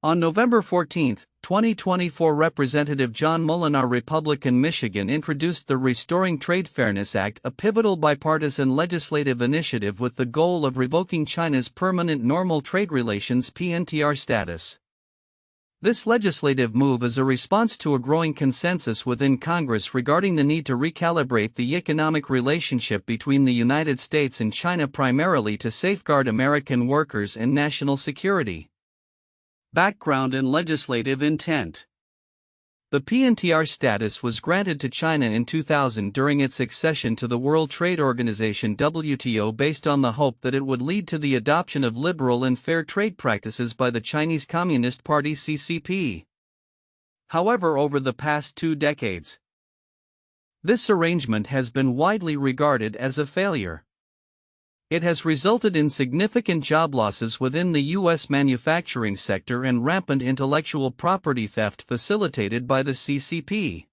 On November 14, 2024, Representative John Moolenaar, Republican, Michigan, introduced the Restoring Trade Fairness Act, a pivotal bipartisan legislative initiative with the goal of revoking China's permanent normal trade relations (PNTR) status. This legislative move is a response to a growing consensus within Congress regarding the need to recalibrate the economic relationship between the United States and China, primarily to safeguard American workers and national security. Background and legislative intent. The PNTR status was granted to China in 2000 during its accession to the World Trade Organization (WTO) based on the hope that it would lead to the adoption of liberal and fair trade practices by the Chinese Communist Party (CCP). However, over the past 2 decades, this arrangement has been widely regarded as a failure. It has resulted in significant job losses within the U.S. manufacturing sector and rampant intellectual property theft facilitated by the CCP.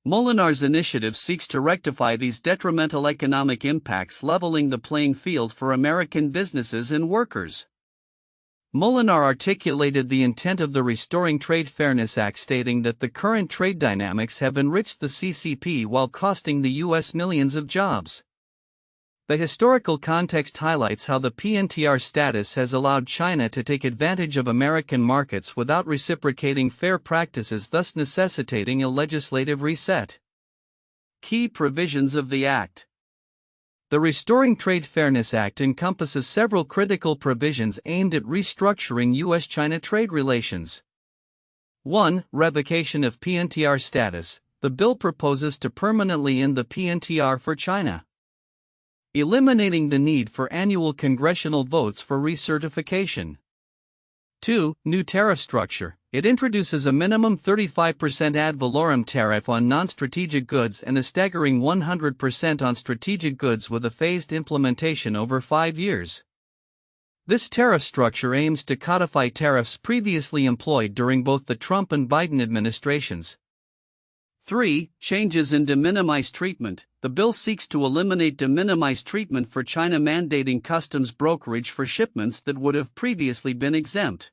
Moolenaar's initiative seeks to rectify these detrimental economic impacts, leveling the playing field for American businesses and workers. Moolenaar articulated the intent of the Restoring Trade Fairness Act, stating that the current trade dynamics have enriched the CCP while costing the U.S. millions of jobs. The historical context highlights how the PNTR status has allowed China to take advantage of American markets without reciprocating fair practices, thus necessitating a legislative reset. Key provisions of the Act. The Restoring Trade Fairness Act encompasses several critical provisions aimed at restructuring U.S. China trade relations. 1. Revocation of PNTR status. The bill proposes to permanently end the PNTR for China, eliminating the need for annual congressional votes for recertification. 2. New tariff structure. It introduces a minimum 35% ad valorem tariff on non-strategic goods and a staggering 100% on strategic goods, with a phased implementation over 5 years. This tariff structure aims to codify tariffs previously employed during both the Trump and Biden administrations. 3. Changes in de minimis treatment. The bill seeks to eliminate de minimis treatment for China, mandating customs brokerage for shipments that would have previously been exempt.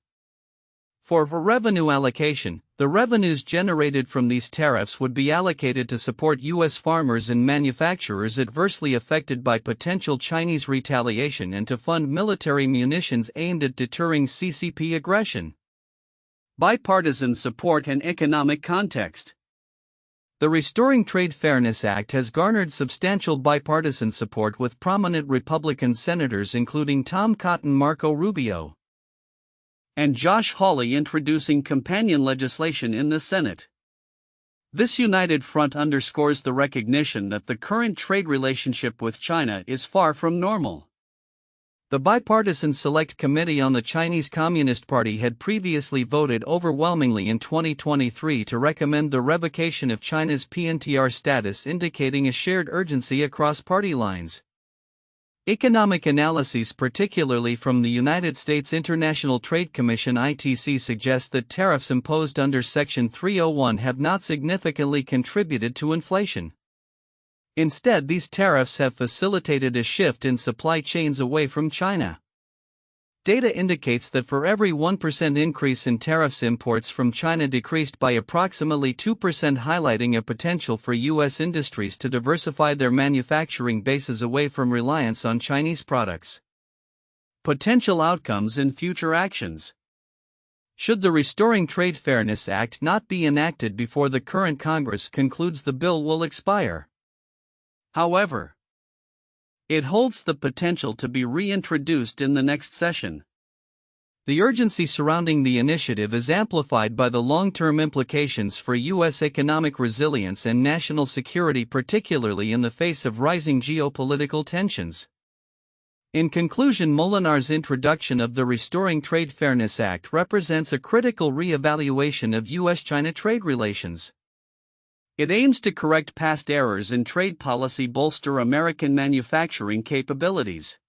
4. For revenue allocation. The revenues generated from these tariffs would be allocated to support U.S. farmers and manufacturers adversely affected by potential Chinese retaliation and to fund military munitions aimed at deterring CCP aggression. Bipartisan support and economic context. The Restoring Trade Fairness Act has garnered substantial bipartisan support, with prominent Republican senators including Tom Cotton, Marco Rubio, and Josh Hawley introducing companion legislation in the Senate. This united front underscores the recognition that the current trade relationship with China is far from normal. The Bipartisan Select Committee on the Chinese Communist Party had previously voted overwhelmingly in 2023 to recommend the revocation of China's PNTR status, indicating a shared urgency across party lines. Economic analyses, particularly from the United States International Trade Commission (ITC), suggest that tariffs imposed under Section 301 have not significantly contributed to inflation. Instead, these tariffs have facilitated a shift in supply chains away from China. Data indicates that for every 1% increase in tariffs, imports from China decreased by approximately 2%, highlighting a potential for U.S. industries to diversify their manufacturing bases away from reliance on Chinese products. Potential outcomes and future actions. Should the Restoring Trade Fairness Act not be enacted before the current Congress concludes, the bill will expire. However, it holds the potential to be reintroduced in the next session. The urgency surrounding the initiative is amplified by the long-term implications for U.S. economic resilience and national security, particularly in the face of rising geopolitical tensions. In conclusion, Moolenaar's introduction of the Restoring Trade Fairness Act represents a critical re-evaluation of U.S.-China trade relations. It aims to correct past errors in trade policy, bolster American manufacturing capabilities,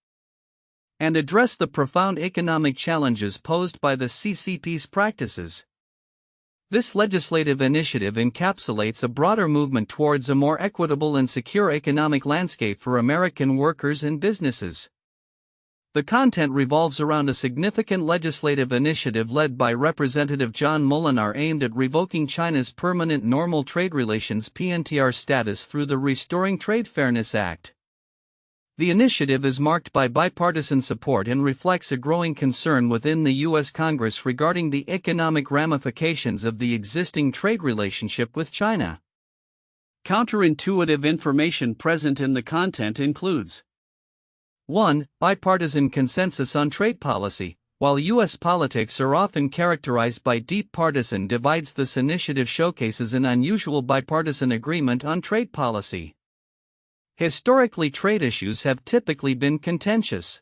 and address the profound economic challenges posed by the CCP's practices. This legislative initiative encapsulates a broader movement towards a more equitable and secure economic landscape for American workers and businesses. The content revolves around a significant legislative initiative led by Representative John Moolenaar aimed at revoking China's permanent normal trade relations (PNTR) status through the Restoring Trade Fairness Act. The initiative is marked by bipartisan support and reflects a growing concern within the U.S. Congress regarding the economic ramifications of the existing trade relationship with China. Counterintuitive information present in the content includes 1. Bipartisan consensus on trade policy. While U.S. politics are often characterized by deep partisan divides, this initiative showcases an unusual bipartisan agreement on trade policy. Historically, trade issues have typically been contentious.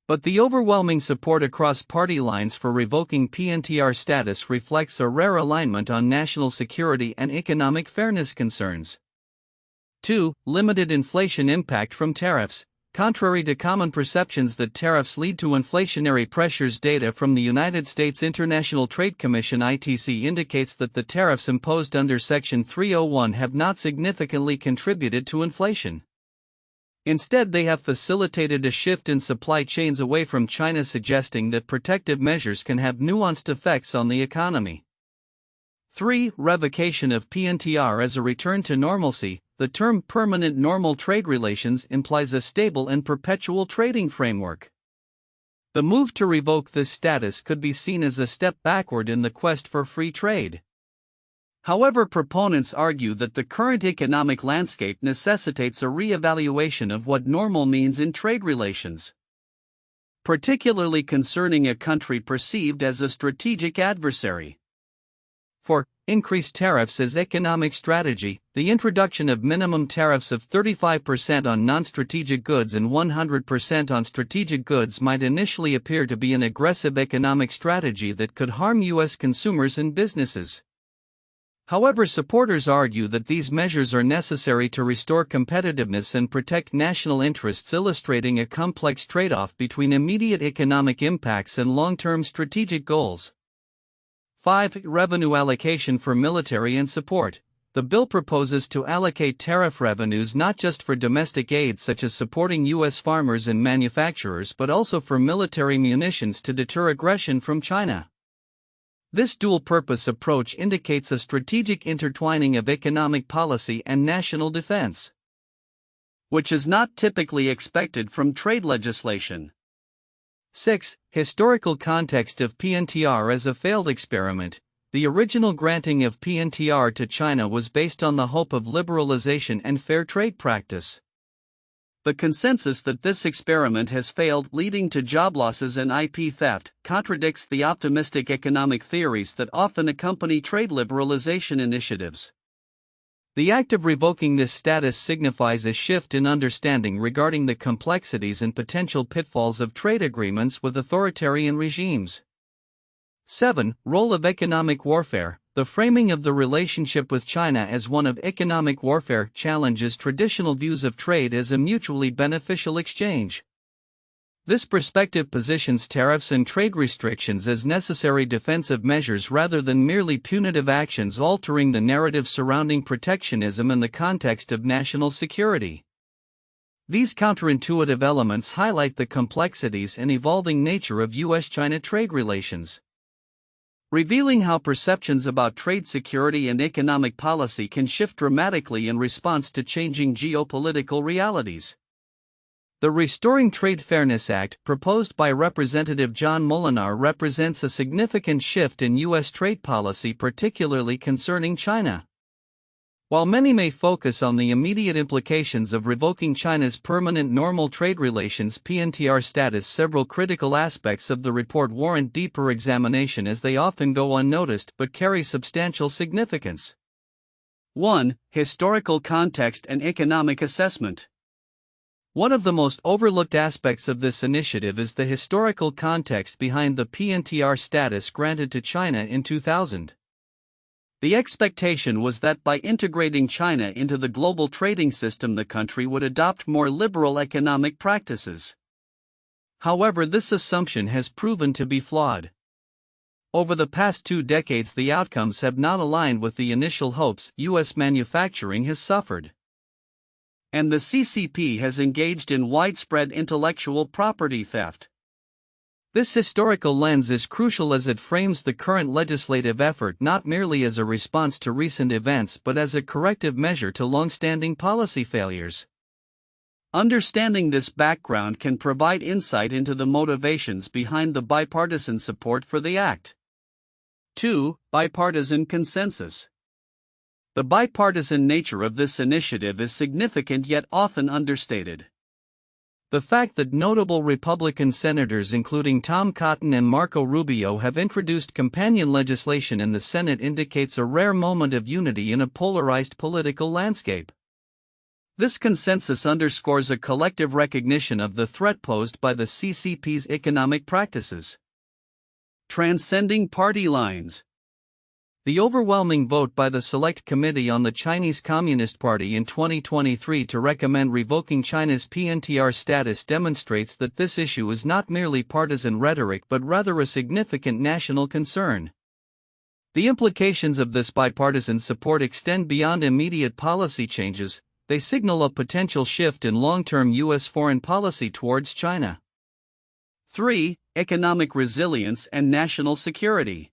But the overwhelming support across party lines for revoking PNTR status reflects a rare alignment on national security and economic fairness concerns. 2. Limited inflation impact from tariffs. Contrary to common perceptions that tariffs lead to inflationary pressures, data from the United States International Trade Commission (ITC) indicates that the tariffs imposed under Section 301 have not significantly contributed to inflation. Instead, they have facilitated a shift in supply chains away from China, suggesting that protective measures can have nuanced effects on the economy. 3. Revocation of PNTR as a return to normalcy. The term permanent normal trade relations implies a stable and perpetual trading framework. The move to revoke this status could be seen as a step backward in the quest for free trade. However, proponents argue that the current economic landscape necessitates a re-evaluation of what normal means in trade relations, particularly concerning a country perceived as a strategic adversary. 4. Increased tariffs as economic strategy. The introduction of minimum tariffs of 35% on non-strategic goods and 100% on strategic goods might initially appear to be an aggressive economic strategy that could harm U.S. consumers and businesses. However, supporters argue that these measures are necessary to restore competitiveness and protect national interests, illustrating a complex trade-off between immediate economic impacts and long-term strategic goals. 5. Revenue allocation for military and support. The bill proposes to allocate tariff revenues not just for domestic aid such as supporting U.S. farmers and manufacturers but also for military munitions to deter aggression from China. This dual-purpose approach indicates a strategic intertwining of economic policy and national defense, which is not typically expected from trade legislation. 6. Historical context of PNTR as a failed experiment. The original granting of PNTR to China was based on the hope of liberalization and fair trade practice. The consensus that this experiment has failed, leading to job losses and IP theft, contradicts the optimistic economic theories that often accompany trade liberalization initiatives. The act of revoking this status signifies a shift in understanding regarding the complexities and potential pitfalls of trade agreements with authoritarian regimes. 7. Role of economic warfare. The framing of the relationship with China as one of economic warfare challenges traditional views of trade as a mutually beneficial exchange. This perspective positions tariffs and trade restrictions as necessary defensive measures rather than merely punitive actions, altering the narrative surrounding protectionism in the context of national security. These counterintuitive elements highlight the complexities and evolving nature of U.S. China trade relations, revealing how perceptions about trade security and economic policy can shift dramatically in response to changing geopolitical realities. The Restoring Trade Fairness Act, proposed by Representative John Moolenaar, represents a significant shift in U.S. trade policy, particularly concerning China. While many may focus on the immediate implications of revoking China's permanent normal trade relations (PNTR) status, several critical aspects of the report warrant deeper examination as they often go unnoticed but carry substantial significance. 1. Historical context and economic assessment. One of the most overlooked aspects of this initiative is the historical context behind the PNTR status granted to China in 2000. The expectation was that by integrating China into the global trading system, the country would adopt more liberal economic practices. However, this assumption has proven to be flawed. Over the past 2 decades, the outcomes have not aligned with the initial hopes. U.S. manufacturing has suffered, and the CCP has engaged in widespread intellectual property theft. This historical lens is crucial as it frames the current legislative effort not merely as a response to recent events but as a corrective measure to long-standing policy failures. Understanding this background can provide insight into the motivations behind the bipartisan support for the act. 2. Bipartisan consensus. The bipartisan nature of this initiative is significant yet often understated. The fact that notable Republican senators including Tom Cotton and Marco Rubio have introduced companion legislation in the Senate indicates a rare moment of unity in a polarized political landscape. This consensus underscores a collective recognition of the threat posed by the CCP's economic practices. Transcending party lines. The overwhelming vote by the Select Committee on the Chinese Communist Party in 2023 to recommend revoking China's PNTR status demonstrates that this issue is not merely partisan rhetoric but rather a significant national concern. The implications of this bipartisan support extend beyond immediate policy changes. They signal a potential shift in long-term U.S. foreign policy towards China. 3. Economic resilience and national security.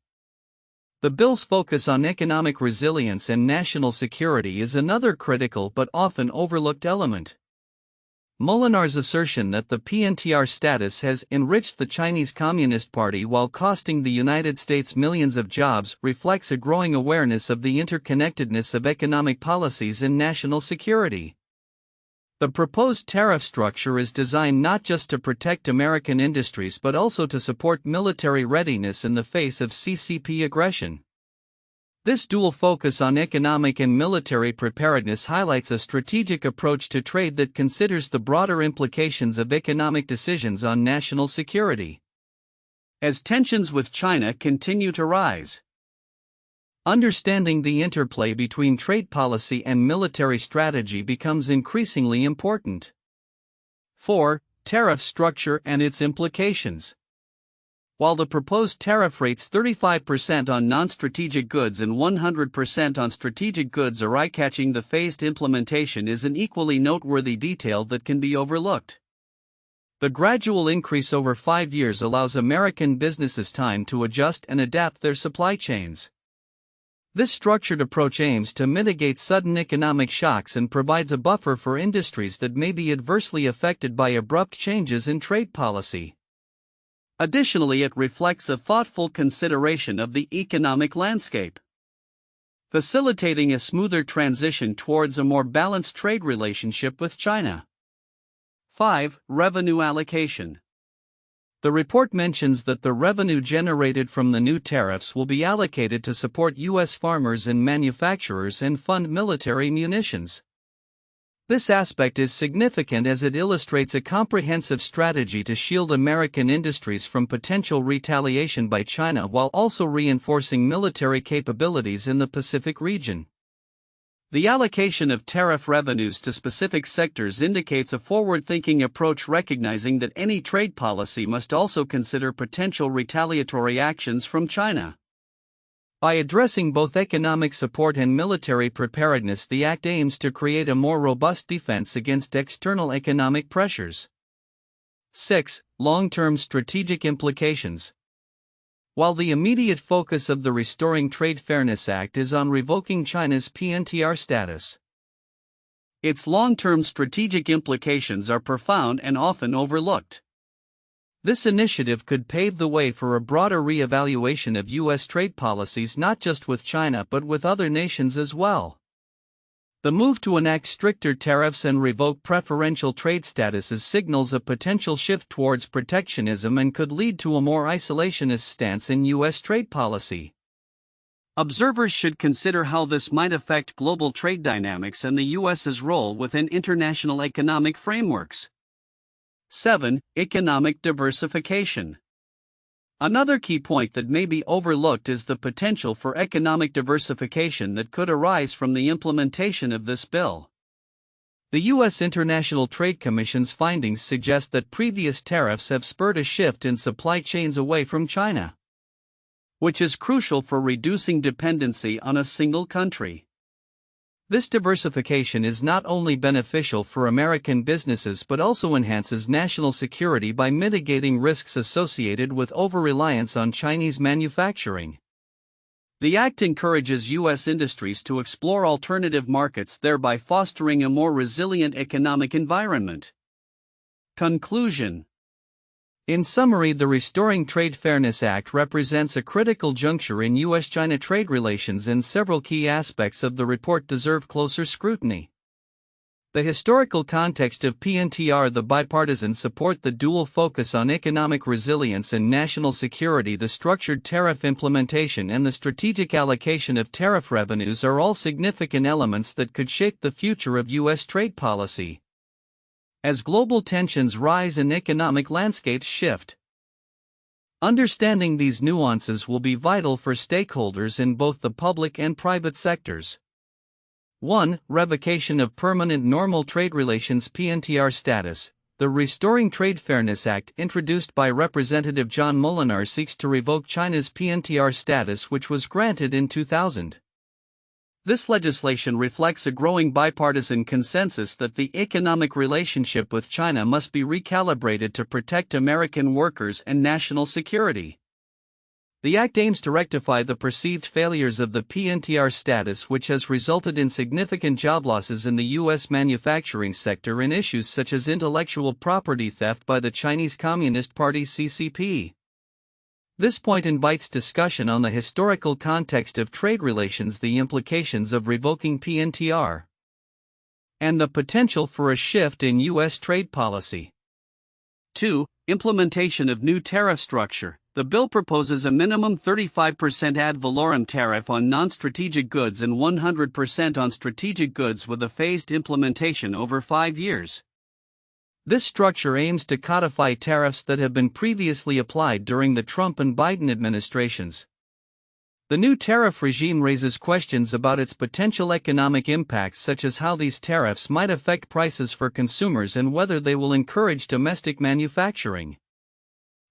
The bill's focus on economic resilience and national security is another critical but often overlooked element. Moolenaar's assertion that the PNTR status has enriched the Chinese Communist Party while costing the United States millions of jobs reflects a growing awareness of the interconnectedness of economic policies and national security. The proposed tariff structure is designed not just to protect American industries but also to support military readiness in the face of CCP aggression. This dual focus on economic and military preparedness highlights a strategic approach to trade that considers the broader implications of economic decisions on national security. As tensions with China continue to rise, understanding the interplay between trade policy and military strategy becomes increasingly important. 4. Tariff structure and its implications. While the proposed tariff rates 35% on non-strategic goods and 100% on strategic goods are eye-catching, the phased implementation is an equally noteworthy detail that can be overlooked. The gradual increase over 5 years allows American businesses time to adjust and adapt their supply chains. This structured approach aims to mitigate sudden economic shocks and provides a buffer for industries that may be adversely affected by abrupt changes in trade policy. Additionally, it reflects a thoughtful consideration of the economic landscape, facilitating a smoother transition towards a more balanced trade relationship with China. 5. Revenue allocation. The report mentions that the revenue generated from the new tariffs will be allocated to support U.S. farmers and manufacturers and fund military munitions. This aspect is significant as it illustrates a comprehensive strategy to shield American industries from potential retaliation by China while also reinforcing military capabilities in the Pacific region. The allocation of tariff revenues to specific sectors indicates a forward-thinking approach, recognizing that any trade policy must also consider potential retaliatory actions from China. By addressing both economic support and military preparedness, the Act aims to create a more robust defense against external economic pressures. 6. Long-term strategic implications. While the immediate focus of the Restoring Trade Fairness Act is on revoking China's PNTR status, its long-term strategic implications are profound and often overlooked. This initiative could pave the way for a broader re-evaluation of U.S. trade policies not just with China but with other nations as well. The move to enact stricter tariffs and revoke preferential trade statuses signals a potential shift towards protectionism and could lead to a more isolationist stance in U.S. trade policy. Observers should consider how this might affect global trade dynamics and the U.S.'s role within international economic frameworks. 7. Economic diversification. Another key point that may be overlooked is the potential for economic diversification that could arise from the implementation of this bill. The U.S. International Trade Commission's findings suggest that previous tariffs have spurred a shift in supply chains away from China, which is crucial for reducing dependency on a single country. This diversification is not only beneficial for American businesses but also enhances national security by mitigating risks associated with over-reliance on Chinese manufacturing. The Act encourages U.S. industries to explore alternative markets, thereby fostering a more resilient economic environment. Conclusion. In summary, the Restoring Trade Fairness Act represents a critical juncture in U.S. China trade relations, and several key aspects of the report deserve closer scrutiny. The historical context of PNTR, the bipartisan support, the dual focus on economic resilience and national security, the structured tariff implementation, and the strategic allocation of tariff revenues are all significant elements that could shape the future of U.S. trade policy as global tensions rise and economic landscapes shift. Understanding these nuances will be vital for stakeholders in both the public and private sectors. 1. Revocation of Permanent Normal Trade Relations (PNTR) status. The Restoring Trade Fairness Act, introduced by Representative John Moolenaar, seeks to revoke China's PNTR status, which was granted in 2000. This legislation reflects a growing bipartisan consensus that the economic relationship with China must be recalibrated to protect American workers and national security. The Act aims to rectify the perceived failures of the PNTR status, which has resulted in significant job losses in the U.S. manufacturing sector and issues such as intellectual property theft by the Chinese Communist Party (CCP). This point invites discussion on the historical context of trade relations, the implications of revoking PNTR, and the potential for a shift in U.S. trade policy. 2. Implementation of new tariff structure. The bill proposes a minimum 35% ad valorem tariff on non-strategic goods and 100% on strategic goods, with a phased implementation over 5 years. This structure aims to codify tariffs that have been previously applied during the Trump and Biden administrations. The new tariff regime raises questions about its potential economic impacts, such as how these tariffs might affect prices for consumers and whether they will encourage domestic manufacturing.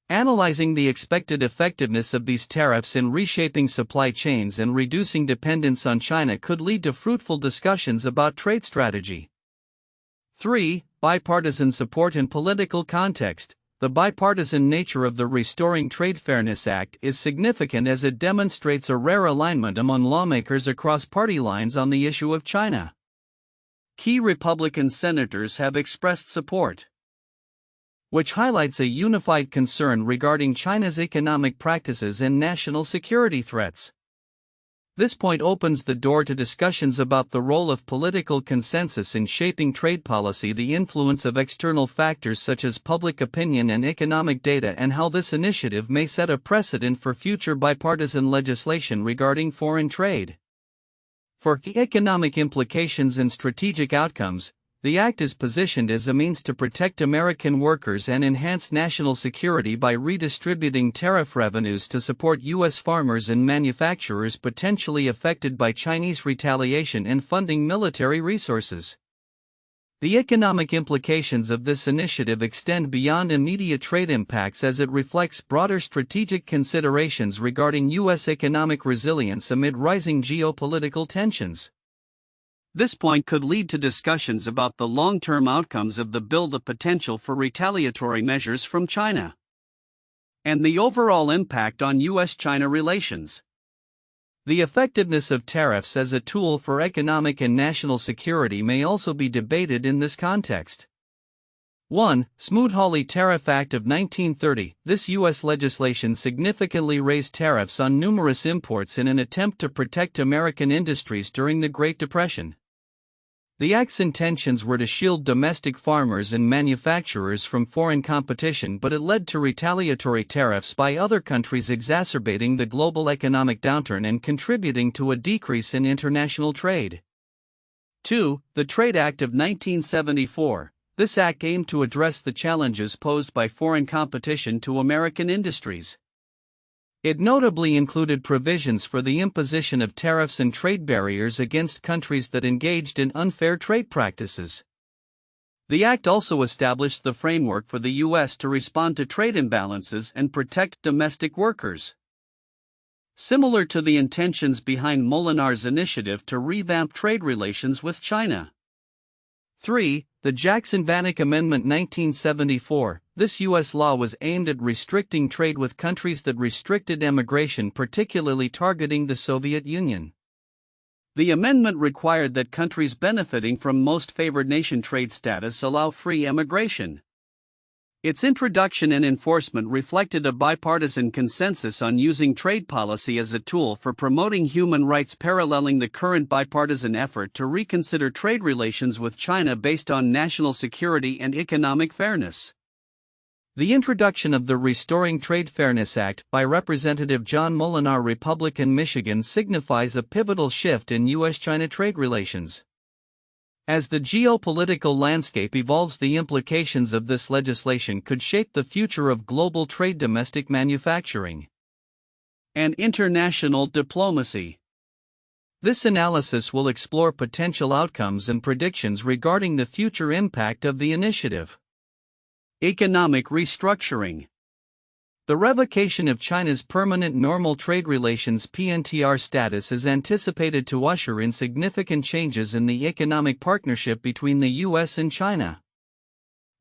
Analyzing the expected effectiveness of these tariffs in reshaping supply chains and reducing dependence on China could lead to fruitful discussions about trade strategy. 3. Bipartisan support and political context. The bipartisan nature of the Restoring Trade Fairness Act is significant as it demonstrates a rare alignment among lawmakers across party lines on the issue of China. Key Republican senators have expressed support, which highlights a unified concern regarding China's economic practices and national security threats. This point opens the door to discussions about the role of political consensus in shaping trade policy, the influence of external factors such as public opinion and economic data, and how this initiative may set a precedent for future bipartisan legislation regarding foreign trade. For economic implications and strategic outcomes, the Act is positioned as a means to protect American workers and enhance national security by redistributing tariff revenues to support U.S. farmers and manufacturers potentially affected by Chinese retaliation and funding military resources. The economic implications of this initiative extend beyond immediate trade impacts, as it reflects broader strategic considerations regarding U.S. economic resilience amid rising geopolitical tensions. This point could lead to discussions about the long-term outcomes of the bill, the potential for retaliatory measures from China, and the overall impact on U.S.-China relations. The effectiveness of tariffs as a tool for economic and national security may also be debated in this context. 1. Smoot-Hawley Tariff Act of 1930. This U.S. legislation significantly raised tariffs on numerous imports in an attempt to protect American industries during the Great Depression. The Act's intentions were to shield domestic farmers and manufacturers from foreign competition, but it led to retaliatory tariffs by other countries, exacerbating the global economic downturn and contributing to a decrease in international trade. 2. The Trade Act of 1974. This act aimed to address the challenges posed by foreign competition to American industries. It notably included provisions for the imposition of tariffs and trade barriers against countries that engaged in unfair trade practices. The act also established the framework for the U.S. to respond to trade imbalances and protect domestic workers. similar to the intentions behind Moolenaar's initiative to revamp trade relations with China. 3. The Jackson-Vanik Amendment 1974. This U.S. law was aimed at restricting trade with countries that restricted emigration, particularly targeting the Soviet Union. The amendment required that countries benefiting from most favored nation trade status allow free emigration. Its introduction and enforcement reflected a bipartisan consensus on using trade policy as a tool for promoting human rights, paralleling the current bipartisan effort to reconsider trade relations with China based on national security and economic fairness. The introduction of the Restoring Trade Fairness Act by Representative John Moolenaar, Republican, Michigan, signifies a pivotal shift in U.S. China trade relations. As the geopolitical landscape evolves, the implications of this legislation could shape the future of global trade, domestic manufacturing, and international diplomacy. This analysis will explore potential outcomes and predictions regarding the future impact of the initiative. Economic restructuring. The revocation of China's Permanent Normal Trade Relations (PNTR) status is anticipated to usher in significant changes in the economic partnership between the U.S. and China.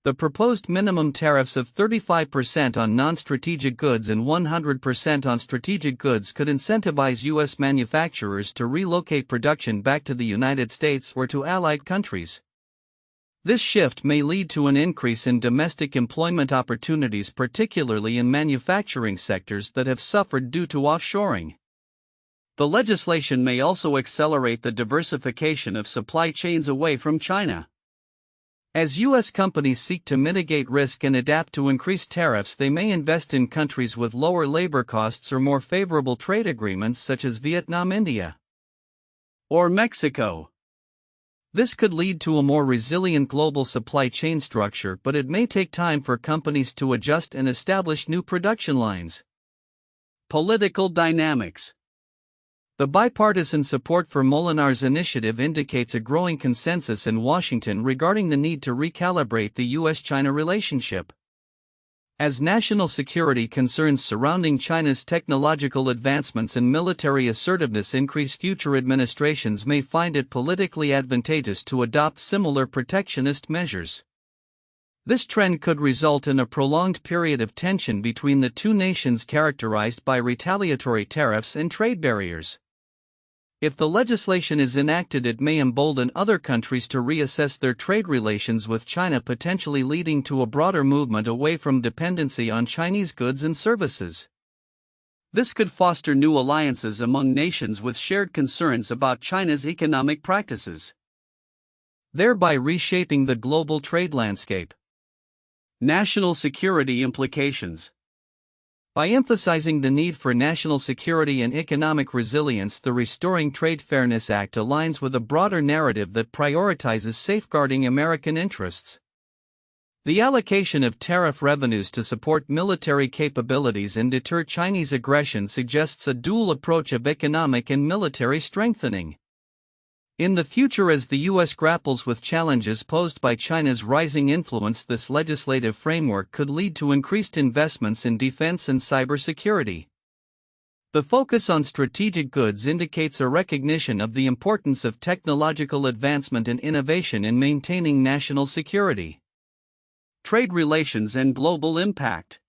The proposed minimum tariffs of 35% on non-strategic goods and 100% on strategic goods could incentivize U.S. manufacturers to relocate production back to the United States or to allied countries. This shift may lead to an increase in domestic employment opportunities, particularly in manufacturing sectors that have suffered due to offshoring. The legislation may also accelerate the diversification of supply chains away from China. As U.S. companies seek to mitigate risk and adapt to increased tariffs, they may invest in countries with lower labor costs or more favorable trade agreements, such as Vietnam, India, or Mexico. This could lead to a more resilient global supply chain structure, but it may take time for companies to adjust and establish new production lines. Political dynamics. The bipartisan support for Moolenaar's initiative indicates a growing consensus in Washington regarding the need to recalibrate the U.S.-China relationship. As national security concerns surrounding China's technological advancements and military assertiveness increase, future administrations may find it politically advantageous to adopt similar protectionist measures. This trend could result in a prolonged period of tension between the two nations, characterized by retaliatory tariffs and trade barriers. If the legislation is enacted, it may embolden other countries to reassess their trade relations with China, potentially leading to a broader movement away from dependency on Chinese goods and services. This could foster new alliances among nations with shared concerns about China's economic practices, thereby reshaping the global trade landscape. National security implications. By emphasizing the need for national security and economic resilience, the Restoring Trade Fairness Act aligns with a broader narrative that prioritizes safeguarding American interests. The allocation of tariff revenues to support military capabilities and deter Chinese aggression suggests a dual approach of economic and military strengthening. In the future, as the U.S. grapples with challenges posed by China's rising influence, this legislative framework could lead to increased investments in defense and cybersecurity. The focus on strategic goods indicates a recognition of the importance of technological advancement and innovation in maintaining national security. Trade relations and global impact.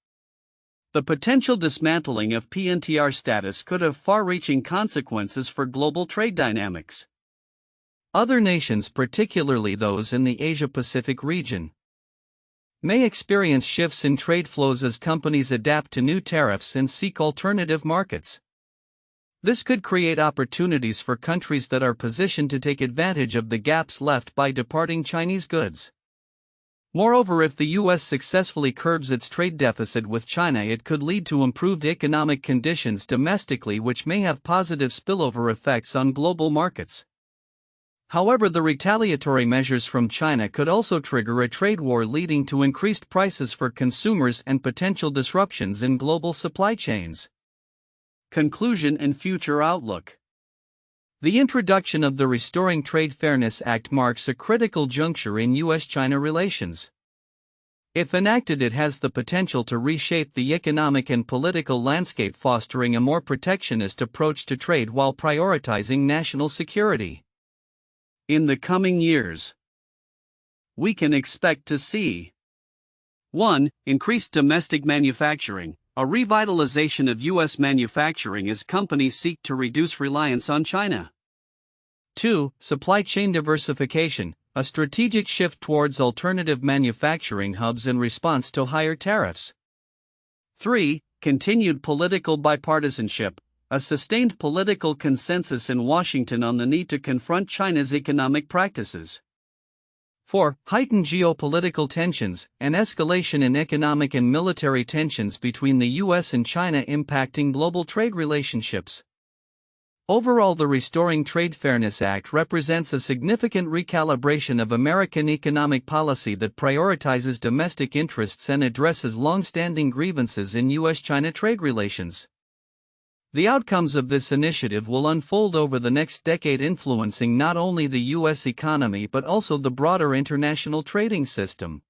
The potential dismantling of PNTR status could have far-reaching consequences for global trade dynamics. Other nations, particularly those in the Asia-Pacific region, may experience shifts in trade flows as companies adapt to new tariffs and seek alternative markets. This could create opportunities for countries that are positioned to take advantage of the gaps left by departing Chinese goods. Moreover, if the U.S. successfully curbs its trade deficit with China, it could lead to improved economic conditions domestically, which may have positive spillover effects on global markets. However, the retaliatory measures from China could also trigger a trade war, leading to increased prices for consumers and potential disruptions in global supply chains. Conclusion and future outlook. The introduction of the Restoring Trade Fairness Act marks a critical juncture in U.S.-China relations. If enacted, it has the potential to reshape the economic and political landscape, fostering a more protectionist approach to trade while prioritizing national security. In the coming years, we can expect to see 1. Increased domestic manufacturing, a revitalization of U.S. manufacturing as companies seek to reduce reliance on China. 2. Supply chain diversification, a strategic shift towards alternative manufacturing hubs in response to higher tariffs. 3. Continued political bipartisanship, a sustained political consensus in Washington on the need to confront China's economic practices. 4. Heightened geopolitical tensions, an escalation in economic and military tensions between the U.S. and China impacting global trade relationships. Overall, the Restoring Trade Fairness Act represents a significant recalibration of American economic policy that prioritizes domestic interests and addresses long-standing grievances in U.S. China trade relations. The outcomes of this initiative will unfold over the next decade, influencing not only the U.S. economy but also the broader international trading system.